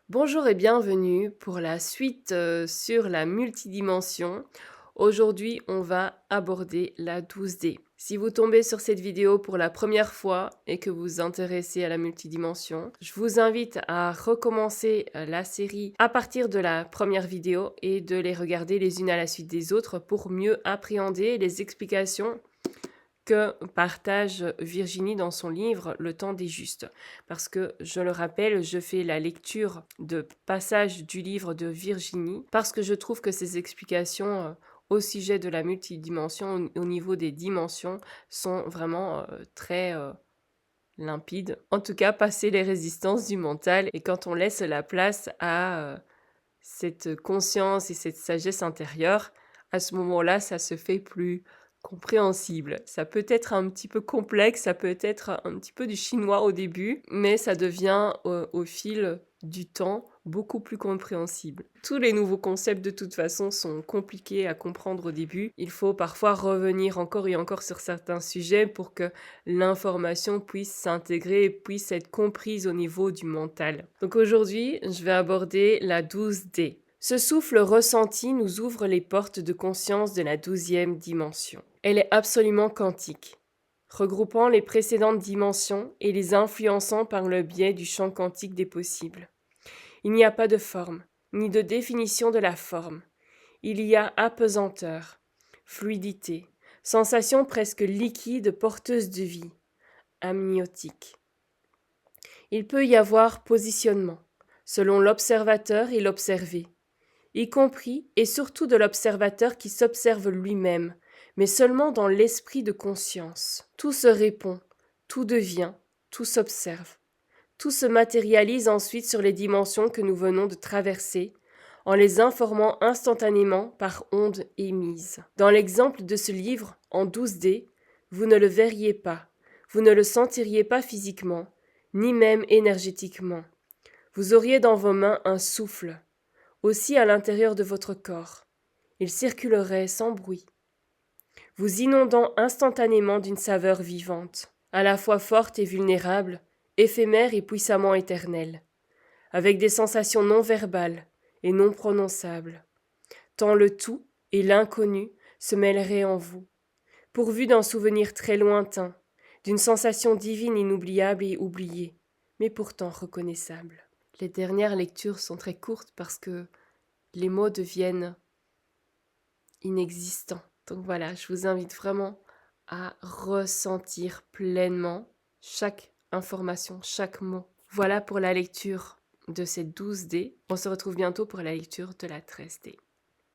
Bonjour et bienvenue pour la suite sur la multidimension. Aujourd'hui, on va aborder la 12D. Si vous tombez sur cette vidéo pour la première fois et que vous vous intéressez à la multidimension, je vous invite à recommencer la série à partir de la première vidéo et de les regarder les unes à la suite des autres pour mieux appréhender les explications que partage Virginie dans son livre Le temps des justes. Parce que, je le rappelle, je fais la lecture de passages du livre de Virginie parce que je trouve que ses explications au sujet de la multidimension, au niveau des dimensions, sont vraiment très limpides. En tout cas, passer les résistances du mental et quand on laisse la place à cette conscience et cette sagesse intérieure, à ce moment-là, ça se fait plus compréhensible. Ça peut être un petit peu complexe, ça peut être un petit peu du chinois au début, mais ça devient au fil du temps beaucoup plus compréhensible. Tous les nouveaux concepts de toute façon sont compliqués à comprendre au début. Il faut parfois revenir encore et encore sur certains sujets pour que l'information puisse s'intégrer et puisse être comprise au niveau du mental. Donc aujourd'hui, je vais aborder la 12D. Ce souffle ressenti nous ouvre les portes de conscience de la 12e dimension. Elle est absolument quantique, regroupant les précédentes dimensions et les influençant par le biais du champ quantique des possibles. Il n'y a pas de forme, ni de définition de la forme. Il y a apesanteur, fluidité, sensation presque liquide porteuse de vie, amniotique. Il peut y avoir positionnement, selon l'observateur et l'observé, y compris et surtout de l'observateur qui s'observe lui-même, mais seulement dans l'esprit de conscience. Tout se répond, tout devient, tout s'observe. Tout se matérialise ensuite sur les dimensions que nous venons de traverser, en les informant instantanément par ondes émises. Dans l'exemple de ce livre, en 12D, vous ne le verriez pas, vous ne le sentiriez pas physiquement, ni même énergétiquement. Vous auriez dans vos mains un souffle, aussi à l'intérieur de votre corps. Il circulerait sans bruit, vous inondant instantanément d'une saveur vivante, à la fois forte et vulnérable, éphémère et puissamment éternelle, avec des sensations non verbales et non prononçables, tant le tout et l'inconnu se mêleraient en vous, pourvu d'un souvenir très lointain, d'une sensation divine inoubliable et oubliée, mais pourtant reconnaissable. Les dernières lectures sont très courtes parce que les mots deviennent inexistants. Donc voilà, je vous invite vraiment à ressentir pleinement chaque information, chaque mot. Voilà pour la lecture de cette 12D. On se retrouve bientôt pour la lecture de la 13D.